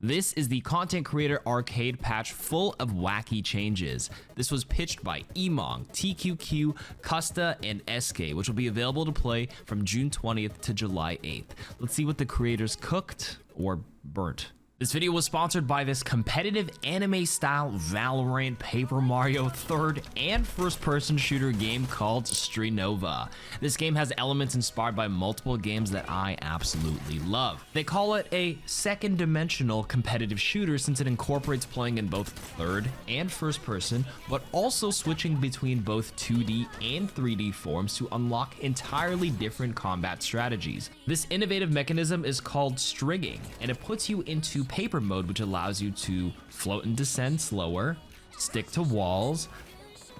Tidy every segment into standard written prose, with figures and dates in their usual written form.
This is the Content Creator Arcade patch full of wacky changes. This was pitched by Emong, TQQ, Custa, and SK, which will be available to play from June 20th to July 8th. Let's see what the creators cooked or burnt. This video was sponsored by this competitive anime-style Valorant Paper Mario third and first-person shooter game called Strinova. This game has elements inspired by multiple games that I absolutely love. They call it a second-dimensional competitive shooter since it incorporates playing in both third and first-person, but also switching between both 2D and 3D forms to unlock entirely different combat strategies. This innovative mechanism is called strigging, and it puts you into paper mode, which allows you to float and descend slower, stick to walls,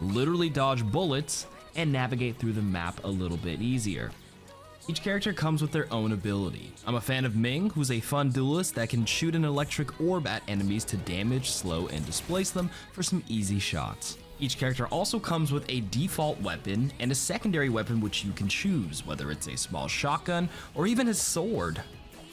literally dodge bullets, and navigate through the map a little bit easier. Each character comes with their own ability. I'm a fan of Ming, who's a fun duelist that can shoot an electric orb at enemies to damage, slow, and displace them for some easy shots. Each character also comes with a default weapon and a secondary weapon which you can choose, whether it's a small shotgun or even a sword.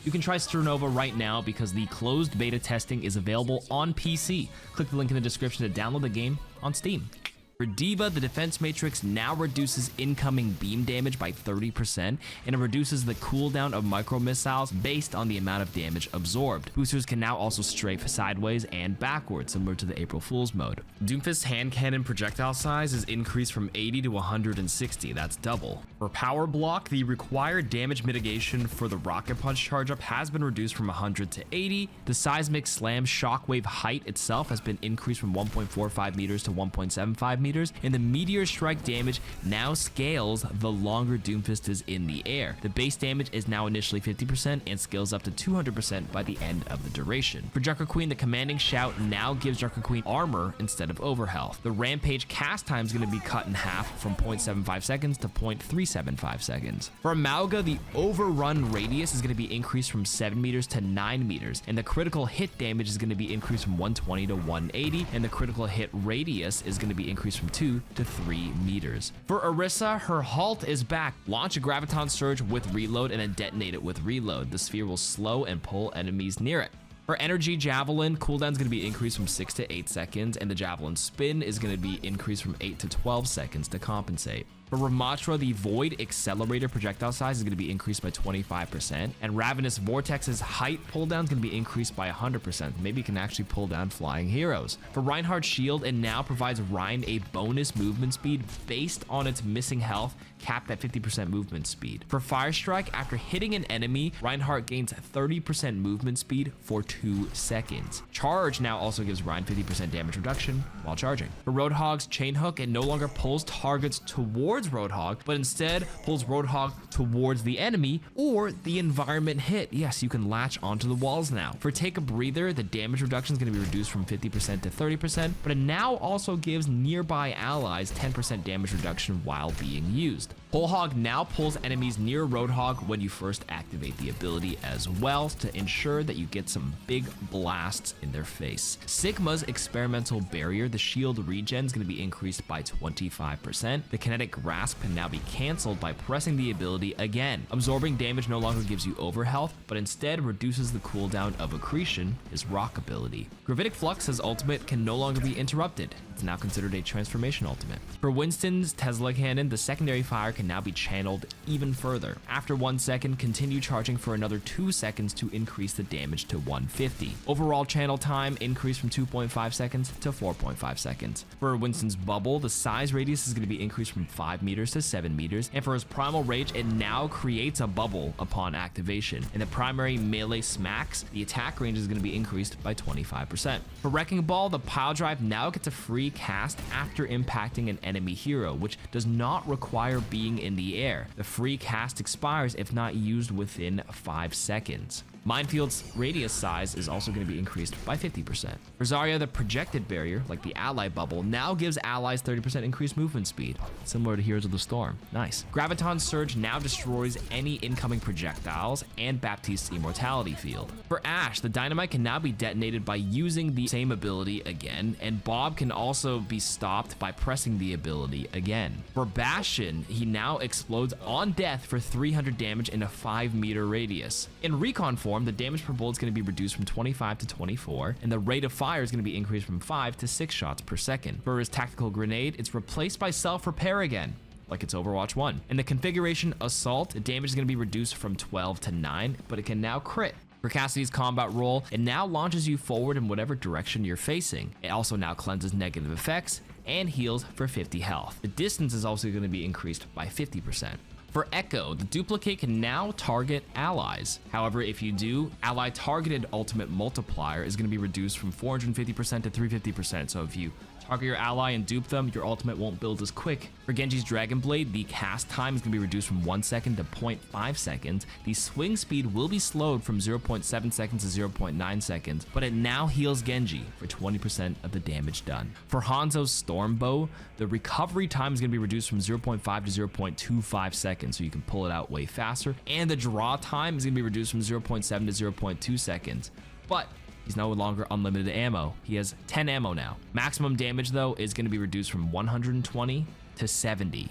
You can try Strinova right now because the closed beta testing is available on PC. Click the link in the description to download the game on Steam. For D.Va, the defense matrix now reduces incoming beam damage by 30%, and it reduces the cooldown of micro missiles based on the amount of damage absorbed. Boosters can now also strafe sideways and backwards, similar to the April Fool's mode. Doomfist's hand cannon projectile size is increased from 80 to 160, that's double. For power block, the required damage mitigation for the rocket punch charge up has been reduced from 100 to 80. The seismic slam shockwave height itself has been increased from 1.45 meters to 1.75 meters, and the meteor strike damage now scales the longer Doomfist is in the air. The base damage is now initially 50% and scales up to 200% by the end of the duration. For Junker Queen, the commanding shout now gives Junker Queen armor instead of overhealth. The rampage cast time is going to be cut in half from 0.75 seconds to 0.375 seconds. For Mauga, the overrun radius is going to be increased from 7 meters to 9 meters, and the critical hit damage is going to be increased from 120 to 180, and the critical hit radius is going to be increased from 2 to 3 meters. For Orisa, her halt is back. Launch a graviton surge with reload and then detonate it with reload. The sphere will slow and pull enemies near it. For Energy Javelin, cooldown is going to be increased from 6 to 8 seconds, and the Javelin spin is going to be increased from 8 to 12 seconds to compensate. For Ramattra, the Void Accelerator projectile size is going to be increased by 25%, and Ravenous Vortex's height pulldown is going to be increased by 100%. Maybe you can actually pull down flying heroes. For Reinhardt's shield, it now provides Rein a bonus movement speed based on its missing health, capped at 50% movement speed. For Fire Strike, after hitting an enemy, Reinhardt gains 30% movement speed for 2 seconds. Charge now also gives Rein 50% damage reduction while charging. For Roadhog's Chain Hook, it no longer pulls targets towards Roadhog, but instead pulls Roadhog towards the enemy or the environment hit. Yes, you can latch onto the walls now. For Take a Breather, the damage reduction is going to be reduced from 50% to 30%, but it now also gives nearby allies 10% damage reduction while being used. Whole Hog now pulls enemies near Roadhog when you first activate the ability as well to ensure that you get some big blasts in their face. Sigma's Experimental Barrier, the shield regen is going to be increased by 25%. The Kinetic Grasp can now be cancelled by pressing the ability again. Absorbing damage no longer gives you overhealth, but instead reduces the cooldown of Accretion, his rock ability. Gravitic Flux's ultimate can no longer be interrupted. It's now considered a transformation ultimate. For Winston's Tesla Cannon, the secondary fire can now be channeled even further. After 1 second, continue charging for another 2 seconds to increase the damage to 150. Overall channel time increased from 2.5 seconds to 4.5 seconds. For Winston's Bubble, the size radius is going to be increased from 5 meters to 7 meters, and for his Primal Rage, it now creates a bubble upon activation. In the primary melee smacks, the attack range is going to be increased by 25%. For Wrecking Ball, the Pile Drive now gets a free cast after impacting an enemy hero, which does not require being in the air. The free cast expires if not used within 5 seconds. Minefield's radius size is also going to be increased by 50%. For Zarya, the projected barrier, like the ally bubble, now gives allies 30% increased movement speed, similar to Heroes of the Storm. Nice. Graviton Surge now destroys any incoming projectiles and Baptiste's immortality field. For Ashe, the dynamite can now be detonated by using the same ability again, and Bob can also be stopped by pressing the ability again. For Bastion, he now explodes on death for 300 damage in a 5-meter radius. In Recon form, Storm, the damage per bullet is going to be reduced from 25 to 24, and the rate of fire is going to be increased from 5 to 6 shots per second. For his Tactical Grenade, it's replaced by Self-Repair again, like it's Overwatch 1. In the configuration Assault, the damage is going to be reduced from 12 to 9, but it can now crit. For Cassidy's combat roll, it now launches you forward in whatever direction you're facing. It also now cleanses negative effects and heals for 50 health. The distance is also going to be increased by 50%. For Echo, the duplicate can now target allies. However, if you do, ally targeted ultimate multiplier is going to be reduced from 450% to 350%. So if you target your ally and dupe them, your ultimate won't build as quick. For Genji's Dragon Blade, the cast time is going to be reduced from 1 second to 0.5 seconds. The swing speed will be slowed from 0.7 seconds to 0.9 seconds, but it now heals Genji for 20% of the damage done. For Hanzo's Storm Bow, the recovery time is going to be reduced from 0.5 to 0.25 seconds, so you can pull it out way faster. And the draw time is going to be reduced from 0.7 to 0.2 seconds. But he's no longer unlimited ammo. He has 10 ammo now. Maximum damage, though, is going to be reduced from 120 to 70.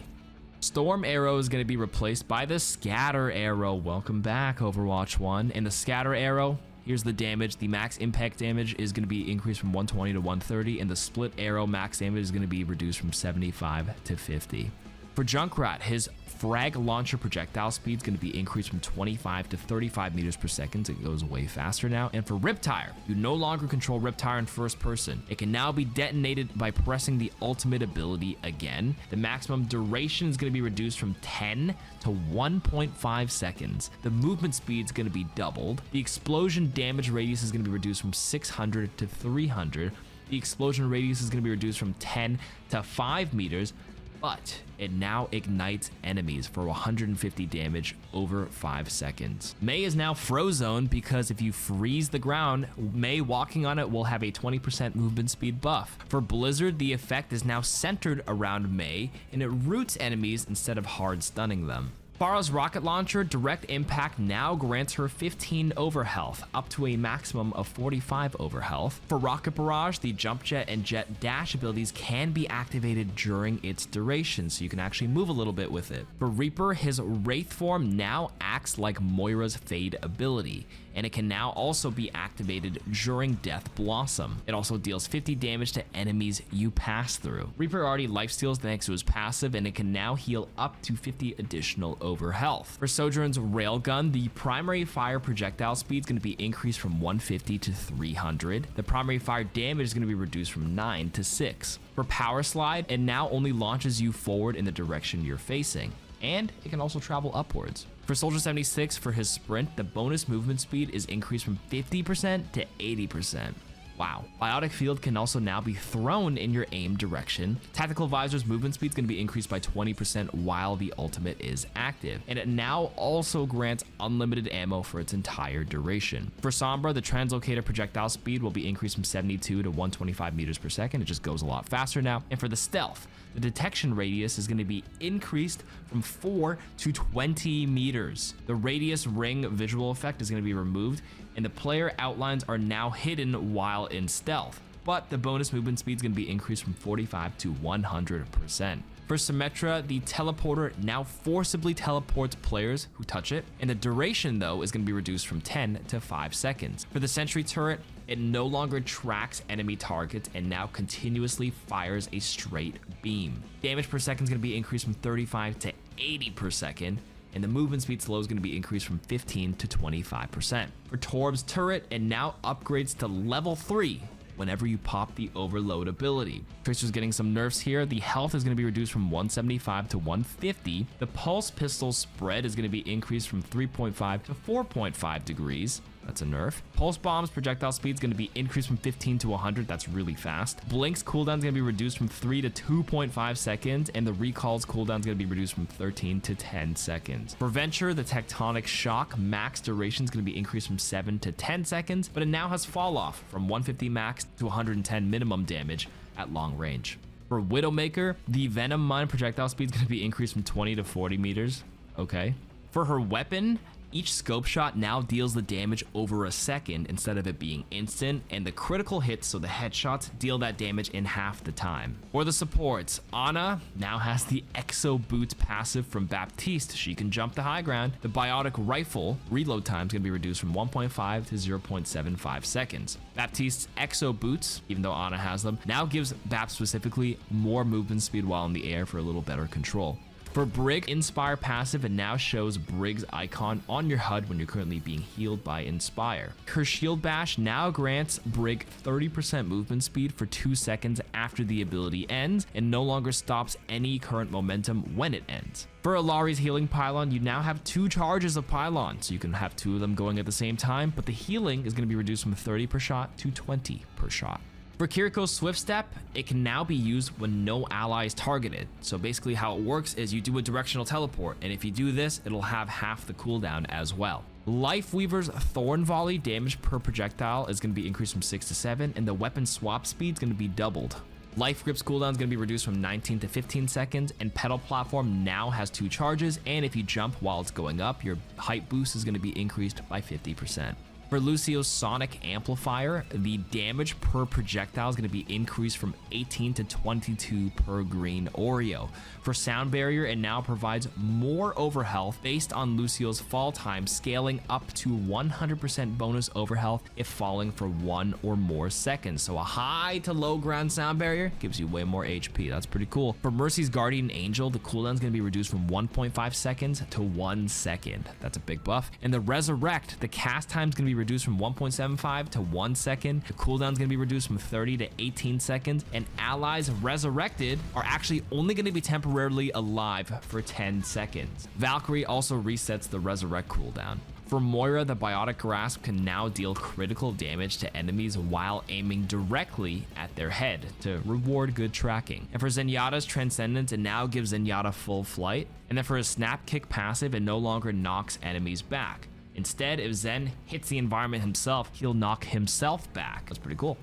Storm Arrow is going to be replaced by the Scatter Arrow. Welcome back, Overwatch 1. And the Scatter Arrow, here's the damage. The max impact damage is going to be increased from 120 to 130, and the Split Arrow max damage is going to be reduced from 75 to 50. For Junkrat, his frag launcher projectile speed is going to be increased from 25 to 35 meters per second. It goes way faster now. And for Riptire, you no longer control Riptire in first person. It can now be detonated by pressing the ultimate ability again. The maximum duration is going to be reduced from 10 to 1.5 seconds. The movement speed is going to be doubled. The explosion damage radius is going to be reduced from 600 to 300. The explosion radius is going to be reduced from 10 to 5 meters. But it now ignites enemies for 150 damage over 5 seconds. Mei is now Frozone because if you freeze the ground, Mei walking on it will have a 20% movement speed buff. For Blizzard, the effect is now centered around Mei and it roots enemies instead of hard stunning them. Pharah's rocket launcher direct impact now grants her 15 overhealth, up to a maximum of 45 overhealth. For Rocket Barrage, the jump jet and jet dash abilities can be activated during its duration, so you can actually move a little bit with it. For Reaper, his Wraith form now acts like Moira's Fade ability, and it can now also be activated during Death Blossom. It also deals 50 damage to enemies you pass through. Reaper already lifesteals thanks to his passive, and it can now heal up to 50 additional over health. For Sojourn's Railgun, the primary fire projectile speed is going to be increased from 150 to 300. The primary fire damage is going to be reduced from 9 to 6. For Power Slide, it now only launches you forward in the direction you're facing, and it can also travel upwards. For Soldier 76, for his sprint, the bonus movement speed is increased from 50% to 80%. Wow. Biotic Field can also now be thrown in your aim direction. Tactical Visor's movement speed is going to be increased by 20% while the ultimate is active. And it now also grants unlimited ammo for its entire duration. For Sombra, the translocator projectile speed will be increased from 72 to 125 meters per second. It just goes a lot faster now. And for the Stealth, the detection radius is going to be increased from 4 to 20 meters. The radius ring visual effect is going to be removed, and the player outlines are now hidden while in stealth, but the bonus movement speed is going to be increased from 45 to 100%. For Symmetra, the teleporter now forcibly teleports players who touch it, and the duration, though, is going to be reduced from 10 to 5 seconds. For the Sentry Turret, it no longer tracks enemy targets and now continuously fires a straight beam. Damage per second is going to be increased from 35 to 80 per second, and the movement speed slow is going to be increased from 15 to 25%. For Torb's turret, it now upgrades to level 3 whenever you pop the overload ability. Tracer's getting some nerfs here. The health is going to be reduced from 175 to 150. The pulse pistol spread is going to be increased from 3.5 to 4.5 degrees. That's a nerf. Pulse bomb's projectile speed is going to be increased from 15 to 100. That's really fast. Blink's cooldown is going to be reduced from 3 to 2.5 seconds, and the recall's cooldown is going to be reduced from 13 to 10 seconds. For Venture, the Tectonic Shock max duration is going to be increased from 7 to 10 seconds, but it now has fall off from 150 max to 110 minimum damage at long range. For Widowmaker, the Venom Mine projectile speed is going to be increased from 20 to 40 meters. Okay. For her weapon, Each scope shot now deals the damage over a second instead of it being instant, and the critical hits, so the headshots, deal that damage in half the time. For the supports, Ana now has the Exo Boots passive from Baptiste. She can jump the high ground. The Biotic Rifle reload time is going to be reduced from 1.5 to 0.75 seconds. Baptiste's Exo Boots, even though Ana has them, now gives Bap specifically more movement speed while in the air for a little better control. For Brig, Inspire passive, it now shows Brig's icon on your HUD when you're currently being healed by Inspire. Her Shield Bash now grants Brig 30% movement speed for 2 seconds after the ability ends, and no longer stops any current momentum when it ends. For Illari's Healing Pylon, you now have 2 charges of Pylon, so you can have 2 of them going at the same time, but the healing is going to be reduced from 30 per shot to 20 per shot. For Kiriko's Swift Step, it can now be used when no ally is targeted. So basically how it works is you do a directional teleport, and if you do this, it'll have half the cooldown as well. Lifeweaver's Thorn Volley damage per projectile is going to be increased from 6 to 7, and the weapon swap speed is going to be doubled. Life Grip's cooldown is going to be reduced from 19 to 15 seconds, and Pedal Platform now has 2 charges, and if you jump while it's going up, your height boost is going to be increased by 50%. For Lucio's Sonic Amplifier, the damage per projectile is going to be increased from 18 to 22 per green Oreo. For Sound Barrier, it now provides more overhealth based on Lucio's fall time, scaling up to 100% bonus overhealth if falling for 1 or more seconds. So a high to low ground Sound Barrier gives you way more HP. That's pretty cool. For Mercy's Guardian Angel, the cooldown is going to be reduced from 1.5 seconds to 1 second. That's a big buff. And the Resurrect, the cast time is going to be reduced from 1.75 to 1 second. The cooldown is going to be reduced from 30 to 18 seconds, and allies resurrected are actually only going to be temporarily alive for 10 seconds. Valkyrie also resets the resurrect cooldown. For Moira, the Biotic Grasp can now deal critical damage to enemies while aiming directly at their head to reward good tracking. And for Zenyatta's Transcendence, it now gives Zenyatta full flight. And then for his Snap Kick passive, it no longer knocks enemies back. Instead, if Zen hits the environment himself, he'll knock himself back. That's pretty cool.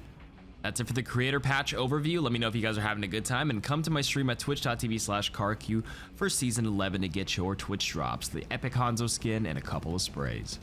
That's it for the creator patch overview. Let me know if you guys are having a good time, and come to my stream at twitch.tv/CarQ for Season 11 to get your Twitch drops, the epic Hanzo skin, and a couple of sprays.